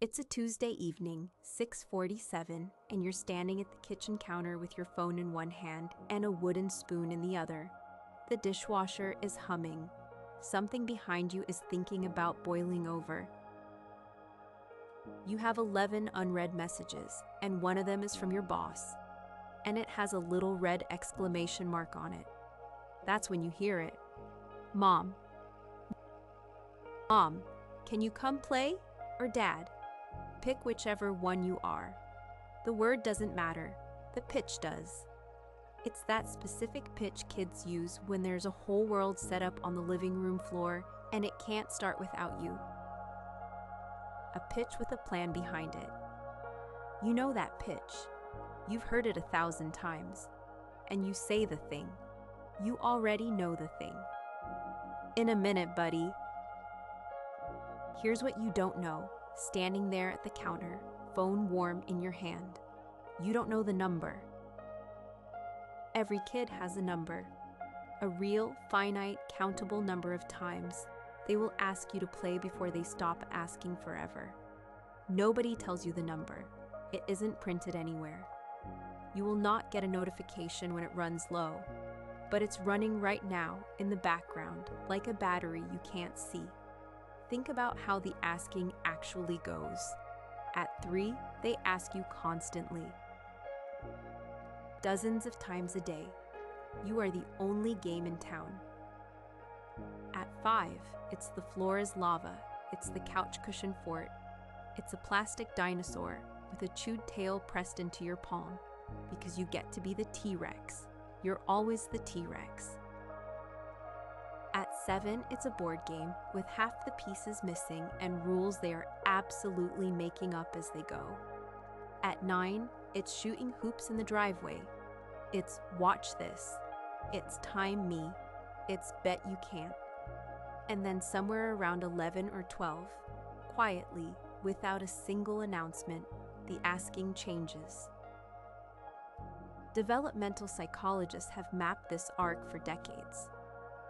It's a Tuesday evening, 6:47, and you're standing at the kitchen counter with your phone in one hand and a wooden spoon in the other. The dishwasher is humming. Something behind you is thinking about boiling over. You have 11 unread messages, and one of them is from your boss, and it has a little red exclamation mark on it. That's when you hear it. Mom. Mom, can you come play? Or Dad? Pick whichever one you are. The word doesn't matter, the pitch does. It's that specific pitch kids use when there's a whole world set up on the living room floor and it can't start without you. A pitch with a plan behind it. You know that pitch. You've heard it 1,000 times. And you say the thing. You already know the thing. In a minute, buddy. Here's what you don't know. Standing there at the counter, phone warm in your hand. You don't know the number. Every kid has a number. A real, finite, countable number of times they will ask you to play before they stop asking forever. Nobody tells you the number. It isn't printed anywhere. You will not get a notification when it runs low, but it's running right now in the background like a battery you can't see. Think about how the asking actually goes. At 3, they ask you constantly. Dozens of times a day. You are the only game in town. At 5, it's the floor is lava, it's the couch cushion fort, it's a plastic dinosaur with a chewed tail pressed into your palm, because you get to be the T-Rex. You're always the T-Rex. At 7, it's a board game with half the pieces missing and rules they are absolutely making up as they go. At 9, it's shooting hoops in the driveway. It's watch this. It's time me. It's bet you can't. And then somewhere around 11 or 12, quietly, without a single announcement, the asking changes. Developmental psychologists have mapped this arc for decades.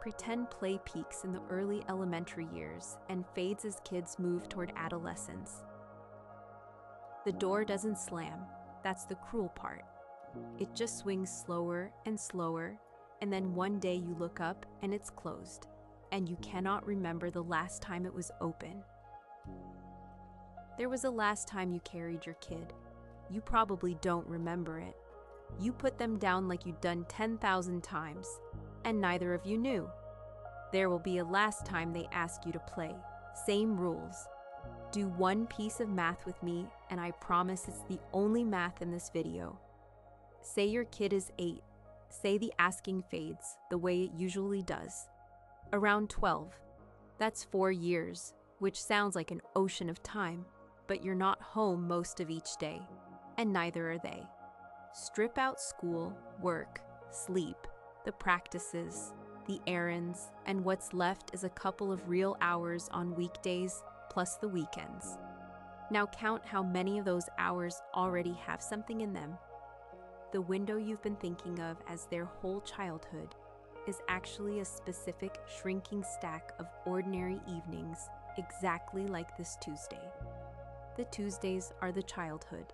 Pretend play peaks in the early elementary years and fades as kids move toward adolescence. The door doesn't slam. That's the cruel part. It just swings slower and slower, and then one day you look up and it's closed, and you cannot remember the last time it was open. There was a last time you carried your kid. You probably don't remember it. You put them down like you'd done 10,000 times, and neither of you knew. There will be a last time they ask you to play. Same rules. Do one piece of math with me, and I promise it's the only math in this video. Say your kid is 8. Say the asking fades, the way it usually does. Around 12. That's 4 years, which sounds like an ocean of time, but you're not home most of each day, and neither are they. Strip out school, work, sleep, the practices, the errands, and what's left is a couple of real hours on weekdays plus the weekends. Now count how many of those hours already have something in them. The window you've been thinking of as their whole childhood is actually a specific shrinking stack of ordinary evenings exactly like this Tuesday. The Tuesdays are the childhood.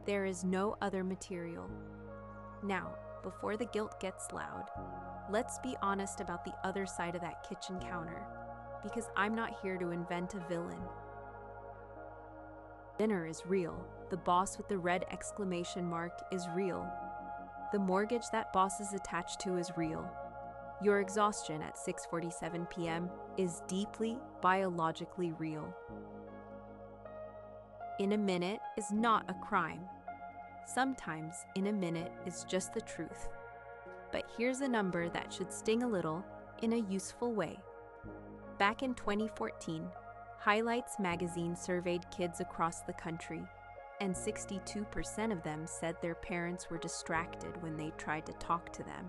There is no other material. Now, before the guilt gets loud, let's be honest about the other side of that kitchen counter, because I'm not here to invent a villain. Dinner is real. The boss with the red exclamation mark is real. The mortgage that boss is attached to is real. Your exhaustion at 6:47 p.m. is deeply biologically real. In a minute is not a crime. Sometimes in a minute is just the truth. But here's a number that should sting a little in a useful way. Back in 2014, Highlights magazine surveyed kids across the country, and 62% of them said their parents were distracted when they tried to talk to them.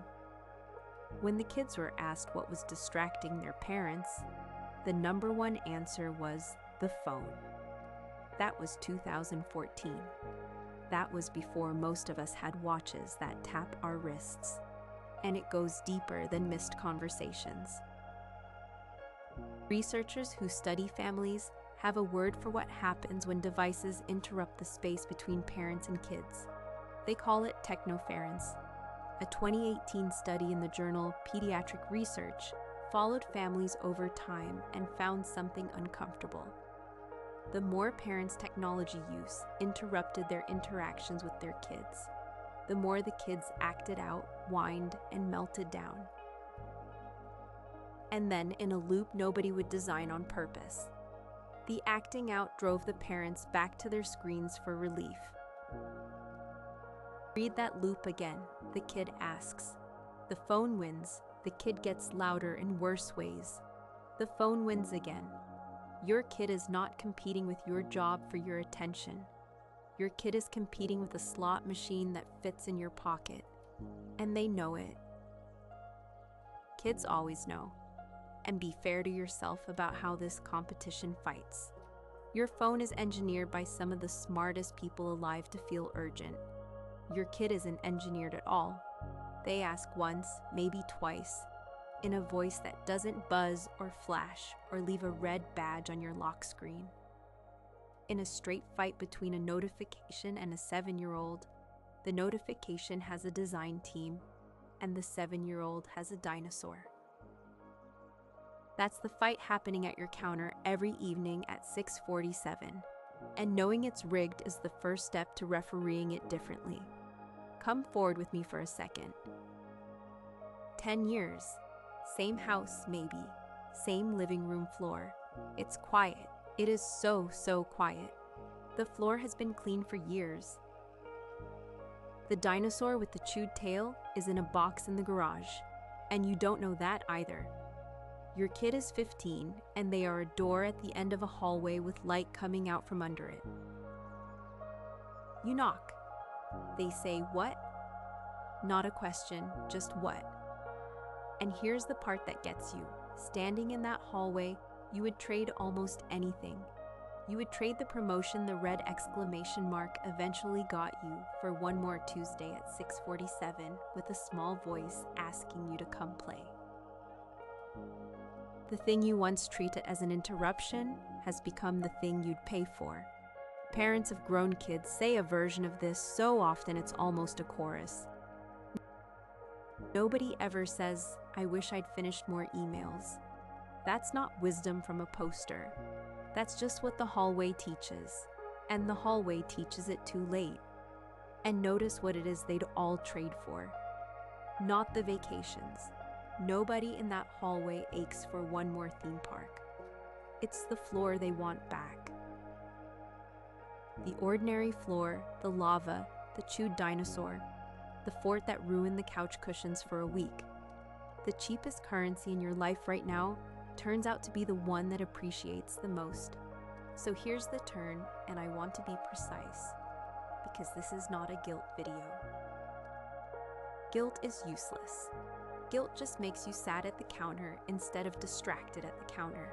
When the kids were asked what was distracting their parents, the number one answer was the phone. That was 2014. That was before most of us had watches that tap our wrists, and it goes deeper than missed conversations. Researchers who study families have a word for what happens when devices interrupt the space between parents and kids. They call it technoference. A 2018 study in the journal Pediatric Research followed families over time and found something uncomfortable. The more parents' technology use interrupted their interactions with their kids, the more the kids acted out, whined, and melted down. And then, in a loop nobody would design on purpose. The acting out drove the parents back to their screens for relief. Read that loop again, the kid asks. The phone wins, the kid gets louder in worse ways. The phone wins again. Your kid is not competing with your job for your attention. Your kid is competing with a slot machine that fits in your pocket, and they know it. Kids always know. And be fair to yourself about how this competition fights. Your phone is engineered by some of the smartest people alive to feel urgent. Your kid isn't engineered at all. They ask once, maybe twice, in a voice that doesn't buzz or flash or leave a red badge on your lock screen. In a straight fight between a notification and a 7-year-old, the notification has a design team, and the 7-year-old has a dinosaur. That's the fight happening at your counter every evening at 6:47, and knowing it's rigged is the first step to refereeing it differently. Come forward with me for a second. 10 years, same house maybe, same living room floor. It's quiet. It is so quiet. The floor has been cleaned for years. The dinosaur with the chewed tail is in a box in the garage, and you don't know that either. Your kid is 15, and they are a door at the end of a hallway with light coming out from under it. You knock. They say, "What?" Not a question, just what. And here's the part that gets you. Standing in that hallway, you would trade almost anything. You would trade the promotion the red exclamation mark eventually got you for one more Tuesday at 6:47 with a small voice asking you to come play. The thing you once treated as an interruption has become the thing you'd pay for. Parents of grown kids say a version of this so often it's almost a chorus. Nobody ever says, "I wish I'd finished more emails." That's not wisdom from a poster. That's just what the hallway teaches. And the hallway teaches it too late. And notice what it is they'd all trade for. Not the vacations. Nobody in that hallway aches for one more theme park. It's the floor they want back. The ordinary floor, the lava, the chewed dinosaur, the fort that ruined the couch cushions for a week. The cheapest currency in your life right now turns out to be the one that appreciates the most. So here's the turn, and I want to be precise, because this is not a guilt video. Guilt is useless. Guilt just makes you sad at the counter instead of distracted at the counter.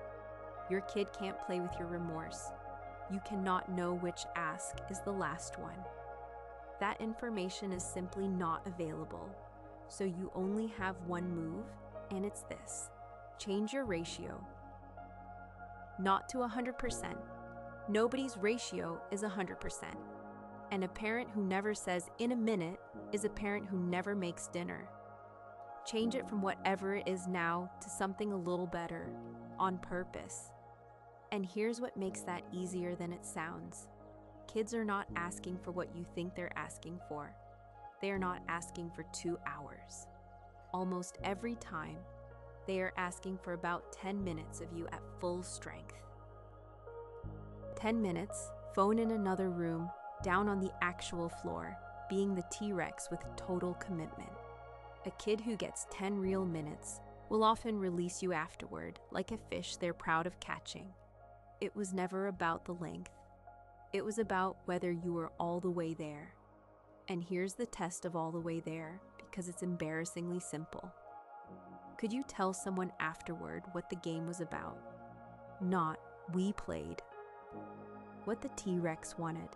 Your kid can't play with your remorse. You cannot know which ask is the last one. That information is simply not available. So you only have one move, and it's this. Change your ratio. Not to 100%. Nobody's ratio is 100%. And a parent who never says "in a minute" is a parent who never makes dinner. Change it from whatever it is now to something a little better, on purpose. And here's what makes that easier than it sounds. Kids are not asking for what you think they're asking for. They are not asking for 2 hours. Almost every time, they are asking for about 10 minutes of you at full strength. 10 minutes, phone in another room, down on the actual floor, being the T-Rex with total commitment. A kid who gets 10 real minutes will often release you afterward, like a fish they're proud of catching. It was never about the length. It was about whether you were all the way there. And here's the test of all the way there, because it's embarrassingly simple. Could you tell someone afterward what the game was about? Not, "we played." What the T-Rex wanted.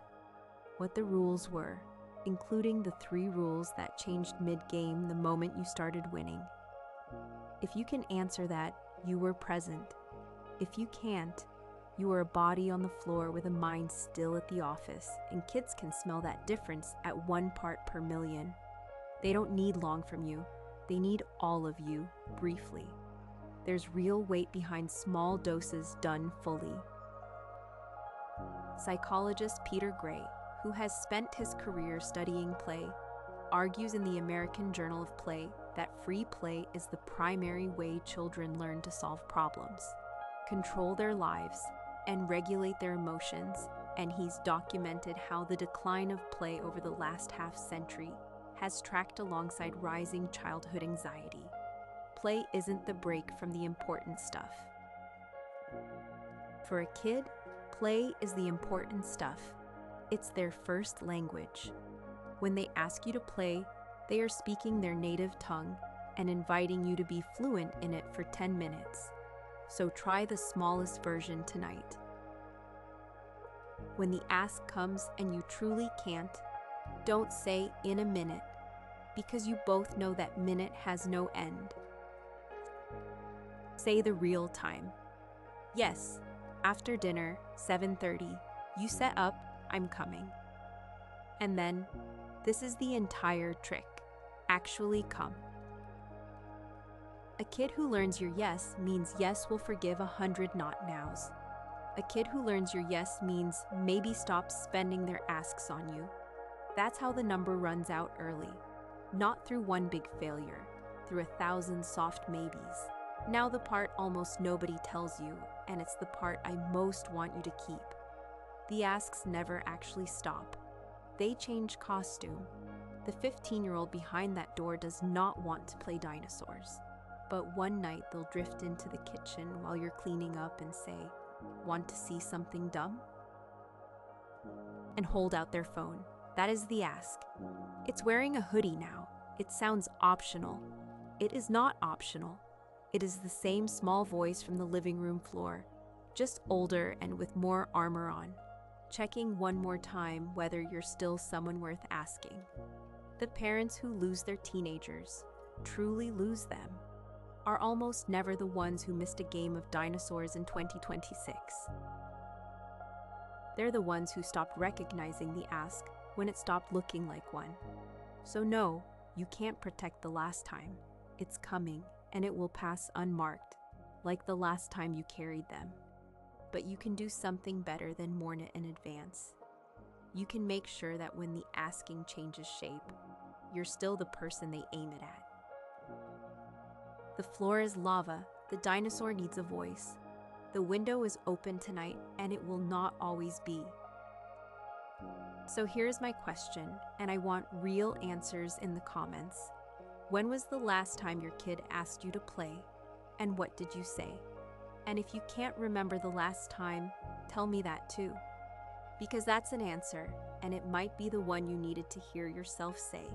What the rules were, including the 3 rules that changed mid-game the moment you started winning. If you can answer that, you were present. If you can't, You are a body on the floor with a mind still at the office, and kids can smell that difference at 1 part per million. They don't need long from you. They need all of you, briefly. There's real weight behind small doses done fully. Psychologist Peter Gray, who has spent his career studying play, argues in the American Journal of Play that free play is the primary way children learn to solve problems, control their lives, and regulate their emotions, and he's documented how the decline of play over the last half-century has tracked alongside rising childhood anxiety. Play isn't the break from the important stuff. For a kid, play is the important stuff. It's their first language. When they ask you to play, they are speaking their native tongue and inviting you to be fluent in it for 10 minutes. So try the smallest version tonight. When the ask comes and you truly can't, don't say "in a minute," because you both know that minute has no end. Say the real time. Yes, after dinner, 7:30, you set up, I'm coming. And then, this is the entire trick. Actually come. A kid who learns your yes means yes will forgive 100 not nows. A kid who learns your yes means maybe stops spending their asks on you. That's how the number runs out early. Not through one big failure, through 1,000 soft maybes. Now the part almost nobody tells you, and it's the part I most want you to keep. The asks never actually stop. They change costume. The 15-year-old behind that door does not want to play dinosaurs. But one night they'll drift into the kitchen while you're cleaning up and say, "Want to see something dumb?" And hold out their phone. That is the ask. It's wearing a hoodie now. It sounds optional. It is not optional. It is the same small voice from the living room floor, just older and with more armor on, checking one more time whether you're still someone worth asking. The parents who lose their teenagers, truly lose them, are almost never the ones who missed a game of dinosaurs in 2026. They're the ones who stopped recognizing the ask when it stopped looking like one. So no, you can't protect the last time. It's coming, and it will pass unmarked, like the last time you carried them. But you can do something better than mourn it in advance. You can make sure that when the asking changes shape, you're still the person they aim it at. The floor is lava, the dinosaur needs a voice. The window is open tonight, and it will not always be. So here's my question, and I want real answers in the comments. When was the last time your kid asked you to play, and what did you say? And if you can't remember the last time, tell me that too. Because that's an answer, and it might be the one you needed to hear yourself say.